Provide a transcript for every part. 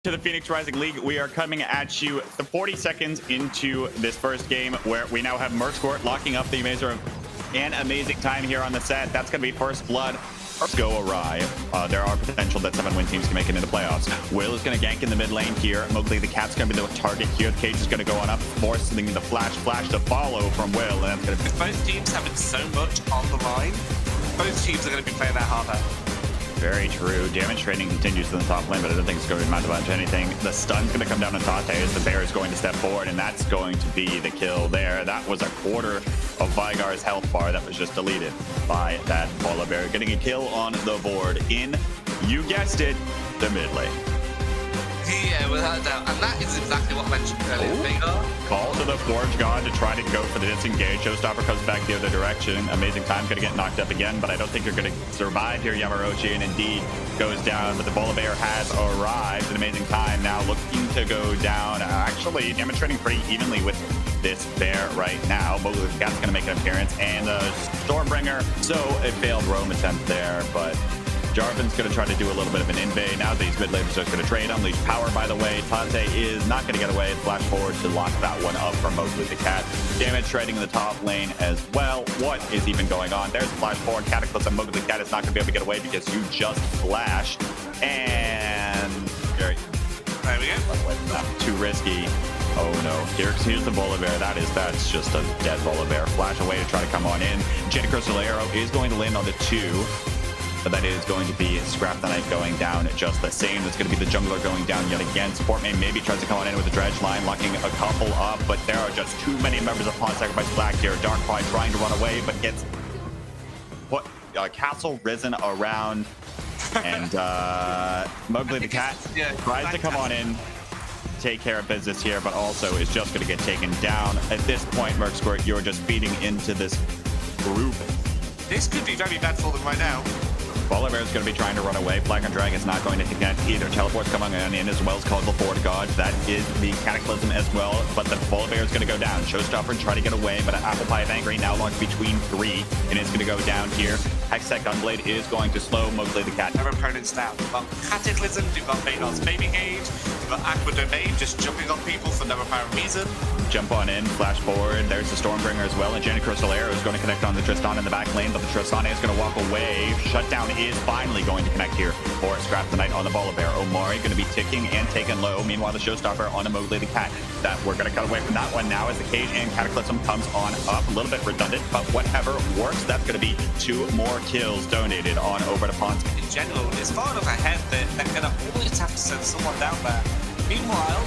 To the Phoenix Rising League, we are coming at you 40 seconds into this first game where we now have Mercscourt locking up the Amazer and amazing time here on the set. That's going to be first blood. Go awry. There are potential that 7-win teams can make it into playoffs. Will is going to gank in the mid lane here. Mowgli the Cat's going to be the target here. The Cage is going to go on up, forcing the flash to follow from Will. And that's going to with both teams having so much on the line, both teams are going to be playing that harder. Very true. Damage trading continues in the top lane, but I don't think it's going to amount to anything. The stun's going to come down on Tate as the bear is going to step forward, and that's going to be the kill there. That was a quarter of Vigar's health bar that was just deleted by that polar bear. Getting a kill on the board in, you guessed it, the mid lane. Yeah, without a doubt. And that is exactly what I mentioned earlier. Vigar. Call to the Forge God to try to go for the disengage. Showstopper comes back the other direction. Amazing time, going to get knocked up again, but I don't think you're going to survive here, Yamarochi, and indeed goes down. But the Polar Bear has arrived. An amazing time now looking to go down. Actually, demonstrating pretty evenly with this bear right now. Mowgli the Cat's going to make an appearance, and Stormbringer. So a failed roam attempt there, but Jarvan's going to try to do a little bit of an invade. Now these mid laners are going to trade. Unleash power, by the way. Tate is not going to get away. Flash forward to lock that one up for Mowgli the Cat. Damage trading in the top lane as well. What is even going on? There's flash forward. Cataclysm. Mowgli the Cat is not going to be able to get away because you just flashed. And there we go. Too risky. Oh no, here's the Polar Bear. That's just a dead Polar Bear. Flash away to try to come on in. Jade Crystal Arrow is going to land on the 2. But that is going to be Scrap the Knight going down just the same. That's going to be the jungler going down yet again. Support main maybe tries to come on in with the dredge line, locking a couple up, but there are just too many members of Pawn Sacrifice Black here. Darkrai trying to run away, but gets what castle risen around, and Mowgli the Cat tries to come on in, take care of business here, but also is just going to get taken down. At this point, Mercscourt, you're just feeding into this group. This could be very bad for them right now. Polar Bear is going to be trying to run away. Flag and Drag is not going to connect either. Teleport's coming in as well as called the Forward God. That is the Cataclysm as well, but the Polar Bear is going to go down. Showstopper try to get away, but Apple Pie of Angry now locked between 3, and it's going to go down here. Hextech Gunblade is going to slow Mowgli the Cat. Our opponents now. We've got Cataclysm, we've got Vaynar's Baby Gauge, we've got Aqua Domain just jumping on people for no apparent reason. Jump on in, flash forward. There's the Stormbringer as well, and Jade Crystal Arrow is going to connect on the Tristan in the back lane, but the Tristan is going to walk away. Shutdown is finally going to connect here for Scrap the Knight on the Polar Bear. Omari going to be ticking and taken low. Meanwhile, the Showstopper on the Mowgli the Cat. That we're going to cut away from that one now as the Cage and Cataclysm comes on up. A little bit redundant, but whatever works. That's going to be 2 more kills donated on over to Ponce. In general, it's far enough ahead that they're going to always have to send someone down there. Meanwhile,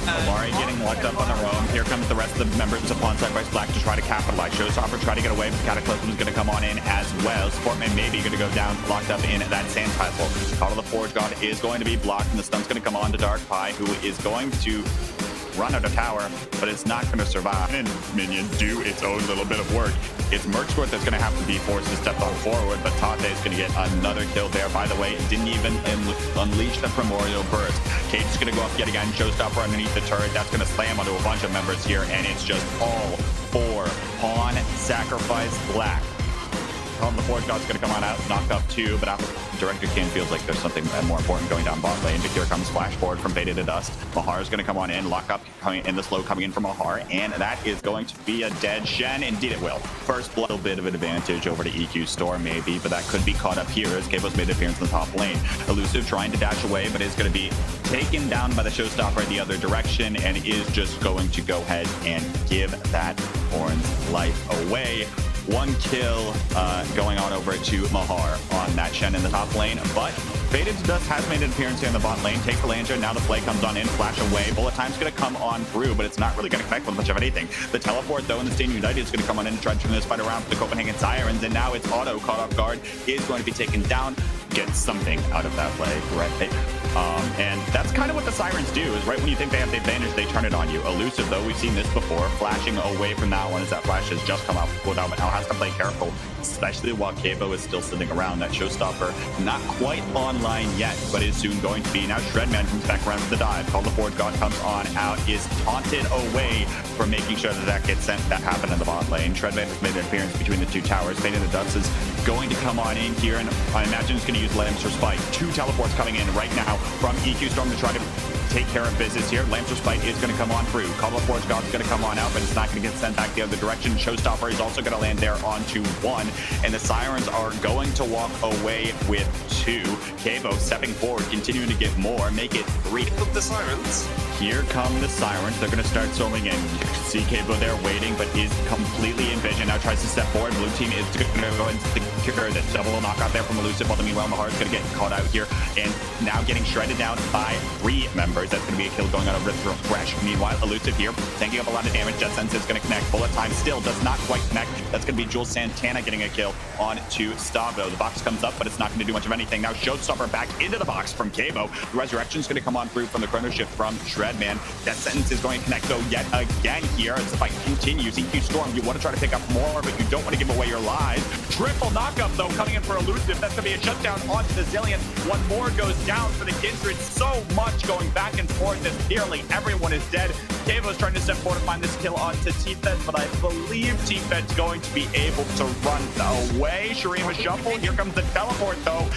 Omari getting locked up on the roam. Here comes the rest of the members of Pawn Sacrifice Black to try to capitalize. Showstopper try to get away, but Cataclysm is going to come on in as well. Sportman maybe going to go down, locked up in that sand castle. Call of the Forge God is going to be blocked, and the stun's going to come on to Dark Pie, who is going to run out of tower, but it's not going to survive. And minion do its own little bit of work. It's Mercscourt that's going to have to be forced to step on forward, but Tate is going to get another kill there. By the way, it didn't even unleash the Primordial Burst. Cage is going to go up yet again. Showstopper underneath the turret. That's going to slam onto a bunch of members here, and it's just all for Pawn Sacrifice Black. The Forge God's going to come on out, knock up 2, but after Director King feels like there's something more important going down bot lane. But here comes Flash forward from Beta to Dust. Mahar is going to come on in, lock up coming in the slow coming in from Mahar, and that is going to be a dead Shen. Indeed it will. First blood, a little bit of an advantage over to EQ Store maybe, but that could be caught up here as Cabo's made an appearance in the top lane. Elusive trying to dash away, but is going to be taken down by the Showstopper the other direction, and is just going to go ahead and give that Horn's life away. 1 kill going on over to Mahar on that Shen in the top lane, but Faded to Dust has made an appearance here in the bot lane. Takes the Langer, now the play comes on in, flash away. Bullet Time's going to come on through, but it's not really going to connect with much of anything. The Teleport, though, and the Stain United is going to come on in and try to turn this fight around for the Copenhagen Sirens, and now it's Auto caught off guard, is going to be taken down. Get something out of that play, right? And that's kind of what the Sirens do, is right when you think they have the advantage, they turn it on you. Elusive, though, we've seen this before, flashing away from that one as that flash has just come out without, but now has to play careful, especially while Cabo is still sitting around. That Showstopper not quite online yet, but is soon going to be. Now Shredman comes back around to the dive. Call the Forge God comes on out, is taunted away for making sure that that gets sent. That happened in the bot lane. Shredman has made an appearance between the 2 towers. Faded to Dust is going to come on in here, and I imagine it's going to use Lambs for Spike. 2 teleports coming in right now from EQ Storm to try to take care of business here. Lancer's Fight is going to come on through. Call of Forge God's going to come on out, but it's not going to get sent back the other direction. Showstopper is also going to land there onto 1, and the Sirens are going to walk away with 2. Cavo stepping forward, continuing to get more, make it 3. The Sirens. Here come the Sirens. They're going to start zooming in. You can see Cavo there waiting, but is completely in vision. Now tries to step forward. Blue team is going to go and secure the double knockout there from Elusive, while the meanwhile Mahar is going to get caught out here, and now getting shredded down by 3 members. That's going to be a kill going on a Rip Fresh. Meanwhile, Elusive here, tanking up a lot of damage. Jet Sense is going to connect. Bullet time still does not quite connect. That's going to be Jules Santana getting a kill on to Stavro. The box comes up, but it's not going to do much of anything. Now Showstopper back into the box from Cavo. The Resurrection is going to come on through from the Chrono Shift from Shredman. That sentence is going to connect though yet again here as the fight continues. EQ Storm, you want to try to pick up more, but you don't want to give away your lives. Triple knockup though coming in for Elusive. That's going to be a shutdown onto the Zillion. One more goes down for the Kindred. So much going back and forth as nearly everyone is dead. Cavo's trying to step forward and find this kill onto T-Fed, but I believe T-Fed's going to be able to run away. Shurima Shuffle, here comes the teleport though.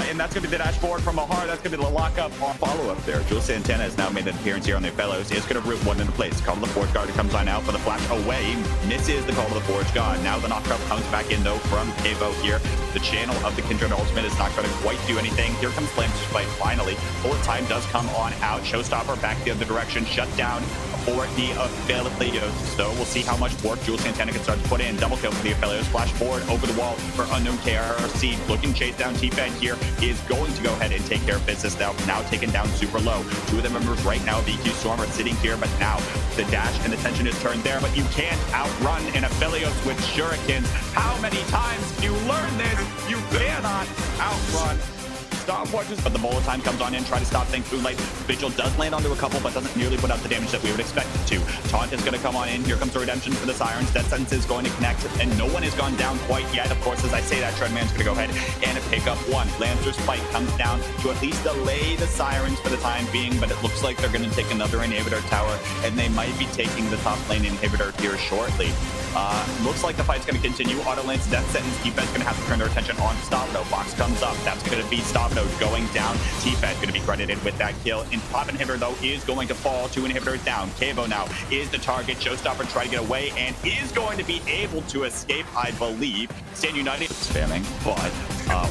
And that's going to be the dash forward from Mahar. That's going to be the lockup on follow-up there. Jules Santana has now made an appearance here on their fellows. Is going to root 1 into place. Call of the Forge God comes on out for the flash away. Misses the Call of the Forge God. Now the knockup comes back in though from Cavo here. The channel of the Kindred Ultimate is not going to quite do anything. Here comes Lancer's Fight finally. Bullet time does come on out. Showstopper back the other direction. Shut down for the Aphelios. So we'll see how much work Jules Santana can start to put in. Double kill for the Aphelios. Flash forward over the wall for Unknown KRC. Looking chase down T-Fed here. Is going to go ahead and take care of business now taken down super low. 2 of the members right now, the EQ Storm, are sitting here, but now the dash and the tension is turned there, but you can't outrun an Aphelios with shurikens. How many times do you learn this? You cannot outrun stopwatches, but the bullet time comes on in, try to stop things too late. Vigil does land onto a couple, but doesn't nearly put out the damage that we would expect it to. Taunt is going to come on in. Here comes the redemption for the Sirens. Death Sentence is going to connect, and no one has gone down quite yet. Of course, as I say that, Shredman's going to go ahead and pick up 1. Lancer's Spike comes down to at least delay the Sirens for the time being, but it looks like they're going to take another inhibitor tower, and they might be taking the top lane inhibitor here shortly. Looks like the fight's going to continue. Auto Lance, Death Sentence, T-Fed's going to have to turn their attention on Stavro. Box comes up. That's going to be Stavro going down. T-Fed going to be credited with that kill. And Pop Inhibitor, though, is going to fall. 2 inhibitors down. Cavo now is the target. Showstopper try to get away and is going to be able to escape, I believe. Stand United spamming, but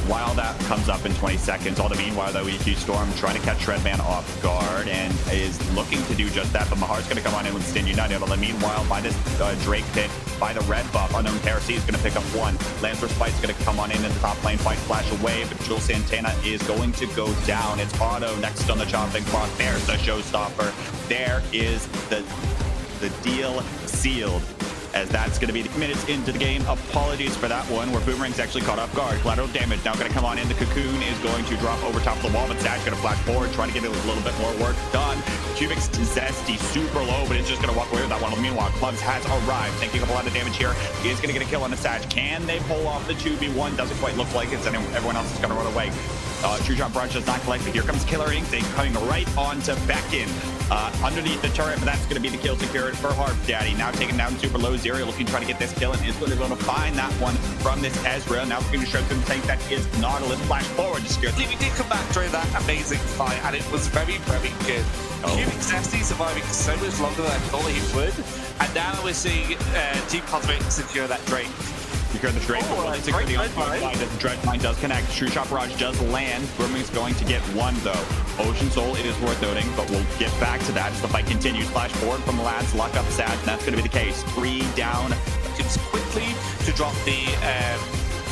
while that comes up in 20 seconds, all the meanwhile, though, EQ Storm trying to catch Shredman off guard and is looking to do just that, but Mahar's going to come on in with Stand United. But meanwhile, by this Drake pit, by the red buff, Unknown KRC is going to pick up 1. Lancer's Fight's going to come on in the top lane, fight flash away, but Jules Santana is going to go down. It's Auto next on the chopping block. There's the Showstopper. There is the deal sealed, as that's going to be minutes into the game. Apologies for that one, where Boomerang's actually caught off guard. Collateral damage now going to come on in. The Cocoon is going to drop over top of the wall, but Zad's going to flash forward, trying to get a little bit more work done. Cubic's Zesty super low, but it's just going to walk away with that one. Meanwhile, Clubs has arrived, taking up a lot of damage here. He is going to get a kill on the Sag. Can they pull off the 2v1? Doesn't quite look like it, and everyone else is going to run away. True Jump Barrage does not collect, but here comes Killer Instinct coming right on to Beckon. Underneath the turret, but that's going to be the kill secured for Harp Daddy. Now taken down super low. Zero looking to try to get this kill, and is going to find that one from this Ezra. Now going to show through the tank. That is Nautilus. Flash forward to secure. He did come back during that amazing fight, and it was very, very good. Cubic Zesty surviving so much longer than I thought he would, and now we're seeing Team Cosmic secure that Drake. Secure the Drake, but will secure the on-side side. The Dreadmine does connect. True Shot Barrage does land. Grooming's going to get 1 though. Ocean Soul, it is worth noting, but we'll get back to that as the fight continues. Flash forward from the lads, lock up Sad, and that's going to be the case. 3 down. It's quickly to drop the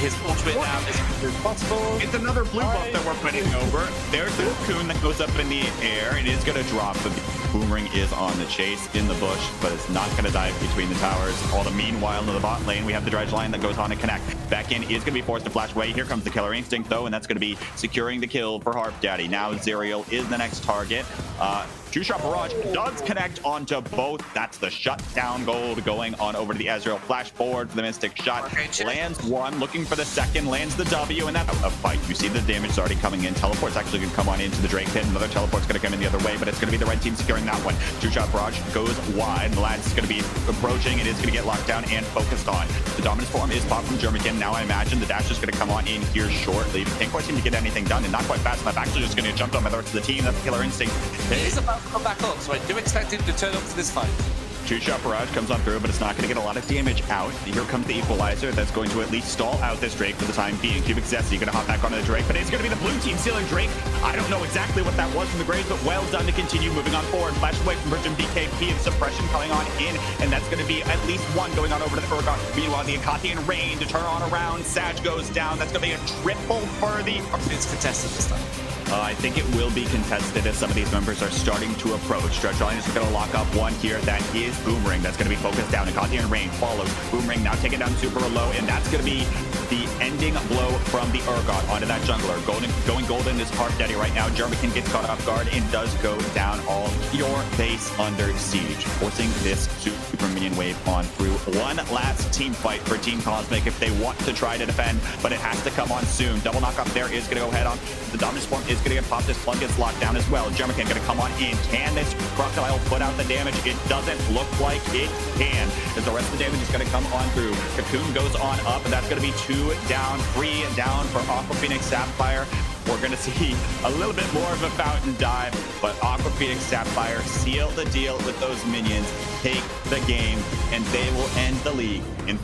his ultimate now as quickly as possible. It's another blue buff that we're putting over. There's the Cocoon that goes up in the air. It is going to drop, but Boomerang is on the chase in the bush, but it's not going to dive between the towers. All the meanwhile, in the bot lane, we have the Dredge line that goes on to connect. Back in is going to be forced to flash away. Here comes the Killer Instinct, though, and that's going to be securing the kill for Harp Daddy. Now Zerial is the next target. Two-shot barrage does connect onto both. That's the shutdown gold going on over to the Ezreal. Flash forward for the Mystic shot. Lands one, looking for the second, lands the W, and that's a fight. You see the damage is already coming in. Teleport's actually going to come on into the Drake pit. Another teleport's going to come in the other way, but it's going to be the red team securing that one. Two-shot barrage goes wide. The lad's going to be approaching. It is going to get locked down and focused on. The dominance form is popped from Germican. Now I imagine the dash is going to come on in here shortly. Can't quite seem to get anything done, and not quite fast enough. Actually just going to get jumped on by the rest of the team. That's Killer Instinct. He's about to come back up, so I do expect him to turn up for this fight. Two-shot barrage comes on through, but it's not going to get a lot of damage out. Here comes the equalizer that's going to at least stall out this Drake for the time being. Cubic Zesty going to hop back onto the Drake, but it's going to be the blue team stealing Drake. I don't know exactly what that was from the Graves, but well done to continue moving on forward. Flash away from Virgin BKP and suppression coming on in, and that's going to be at least one going on over to the Urgot. Meanwhile, the Akathian Rain to turn on around. Sag goes down. That's going to be a triple for the... It's contested this time. I think it will be contested as some of these members are starting to approach. Stretch Line is going to lock up one here. That is Boomerang. That's going to be focused down. Akathian Rain follows. Boomerang now taken down super low, and that's going to be the ending blow from the Urgot onto that jungler. Going golden is Harp Daddy right now. Jermican gets caught off guard and does go down. All your base under siege, forcing this super minion wave on through. One last team fight for Team Cosmic if they want to try to defend, but it has to come on soon. Double knock up there is going to go head on. The dominance form is going to get popped. This plug gets locked down as well. Jermican going to come on in. Can this Crocodile put out the damage? It doesn't look like it can, as the rest of the damage is going to come on through. Cocoon goes on up, and that's going to be 2 down, 3 down for Aqua Phoenix Sapphire. We're going to see a little bit more of a fountain dive, but Aqua Phoenix Sapphire seal the deal with those minions, take the game, and they will end the league. And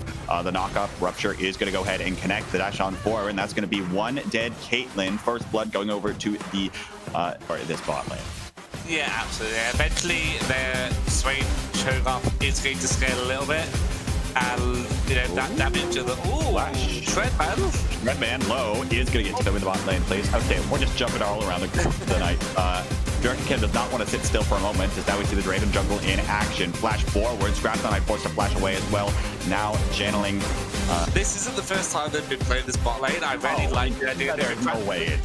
the knockoff Rupture is going to go ahead and connect the dash on 4, and that's going to be one dead Caitlyn. First blood going over to the this bot lane. Yeah, absolutely. Eventually, their Swain Cho'Gath is going to scale a little bit. And, you know, that damage to the... Ooh, Shredman low is going to get to the bot lane, please. Okay, we're just jumping all around the night. Jermican does not want to sit still for a moment, as now we see the Draven jungle in action. Flash forward, Scrapton I forced to flash away as well. Now channeling... This isn't the first time they've been playing this bot lane. I really like the idea. There's no way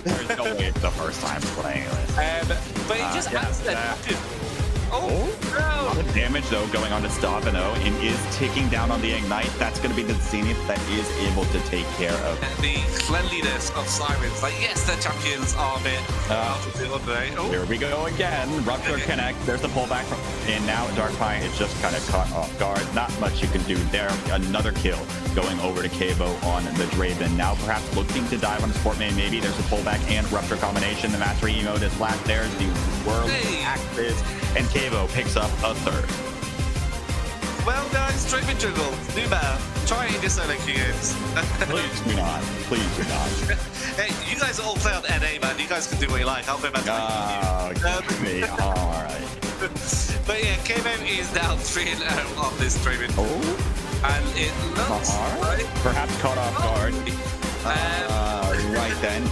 it's the first time playing this. But he just adds that. Oh, no. The damage, though, going on to Stavino and is ticking down on the Ignite. That's going to be the Zenith that is able to take care of the cleanliness of Sirens. Like, yes, the champions are a bit Here we go again. Rupture connect. There's the pullback from, and now Darkrai is just kind of caught off guard. Not much you can do there. Another kill going over to Kavo on the Draven. Now perhaps looking to dive on the support main. Maybe there's a pullback and Rupture combination. The Mastery emote is flat. There's the Whirl Axis, and Kavo picks up a third. Well, guys, Draven jungle, new map. Try it in your solo queue games. Please do not. Please do not. Hey, you guys all play on NA, man. You guys can do what you like. I'll play back me. All right. But yeah, Kavo is now 3-0 on this Draven. And it looks like... Perhaps caught off guard. Right then.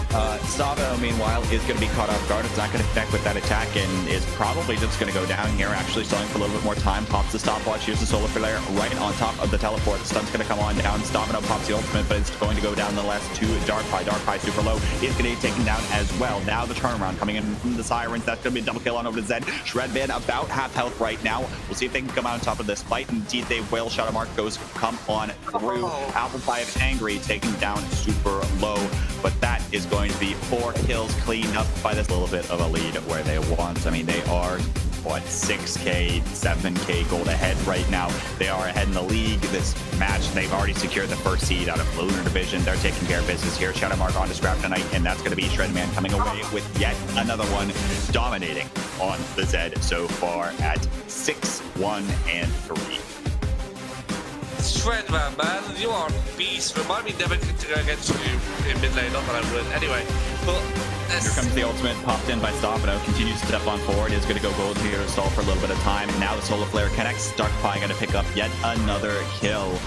Stavino, meanwhile, is going to be caught off guard. It's not going to affect with that attack and is probably just going to go down here. Actually stalling for a little bit more time. Pops the stopwatch. Here's the solar flare right on top of the teleport. The stun's going to come on down. Stavino pops the ultimate, but it's going to go down the last two. Darkrai. Darkrai super low is going to be taken down as well. Now the turnaround coming in from the Sirens. That's going to be a double kill on over to Zed. Shredman about half health right now. We'll see if they can come out on top of this fight. Indeed, they will. Shadow Mark goes come on through. Alpha 5 Angry taken down super low, but that is going to be 4 kills cleaned up by this little bit of a lead where they want. I mean, they are, what, 6K, 7K gold ahead right now. They are ahead in the league. This match, they've already secured the first seed out of Lunar Division. They're taking care of business here. Shadow Mark on to Scrap tonight, and that's going to be Shredman coming away with yet another one, dominating on the Zed so far at 6-1-3. Shredman, man, you are a beast. Remind me never to go against you in mid lane, not that I would. Anyway, but here comes the ultimate popped in by Stavino. Continues to step on forward. Is going to go gold here to stall for a little bit of time. Now the solar flare connects. Darkrai going to pick up yet another kill.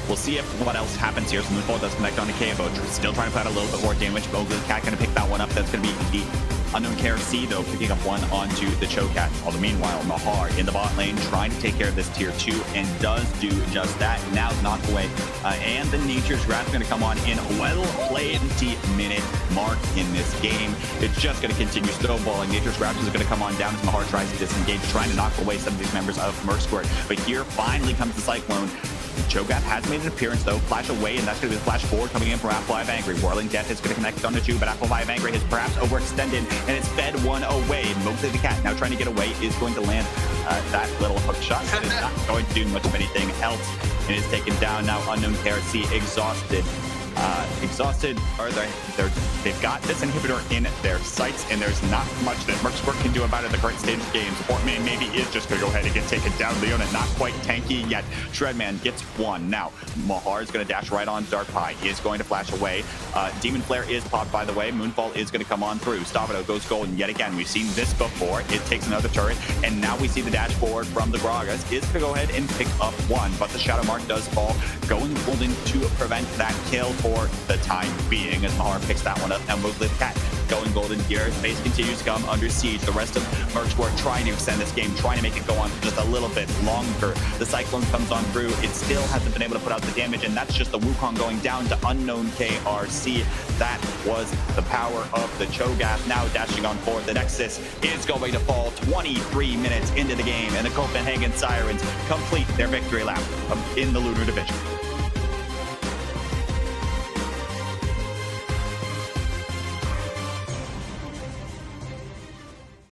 We'll see if what else happens here. So Moonfall does connect on the KO. Still trying to put out a little bit more damage. Mowgli the Cat going to pick that one up. That's going to be the Unknown KRC, though, picking up one onto the Cho'Gath. Although meanwhile, Mahar in the bot lane trying to take care of this tier 2 and does do just that. Now knocked away. And the Nature's Wrath going to come on in well played 20-minute mark in this game. It's just going to continue snowballing. Nature's Wrath is going to come on down as Mahar tries to disengage, trying to knock away some of these members of Merc Squirt. But here finally comes the Cyclone. Cho'Gath has made an appearance, though. Flash away, and that's going to be the flash forward coming in from Apple Eye of Angry. Whirling Death is going to connect on the 2, but Apple Eye of Angry has perhaps overextended, and it's fed one away. Mowgli the Cat, now trying to get away, is going to land that little hook shot. It's not going to do much of anything else. It is taken down now. Unknown KRC exhausted. They've got this inhibitor in their sights, and there's not much that Merc Squirt can do about it at the current stage of the game. Support main maybe is just going to go ahead and get taken down. Leona not quite tanky yet. Shredman gets one. Now, Mahar is going to dash right on Dark Pie. He is going to flash away. Demon Flare is popped, by the way. Moonfall is going to come on through. Stavito goes golden yet again. We've seen this before. It takes another turret, and now we see the dash forward from the Gragas. Is going to go ahead and pick up one, but the Shadow Mark does fall. Going golden to prevent that kill for the time being as Mahar picks that one up. Now Mowgli the Cat going golden here. Space continues to come under siege. The rest of Merc Squirt trying to extend this game, trying to make it go on for just a little bit longer. The Cyclone comes on through. It still hasn't been able to put out the damage, and that's just the Wukong going down to Unknown KRC. That was the power of the Cho'Gath. Now dashing on forward. The Nexus is going to fall 23 minutes into the game, and the Copenhagen Sirens complete their victory lap in the Lunar Division.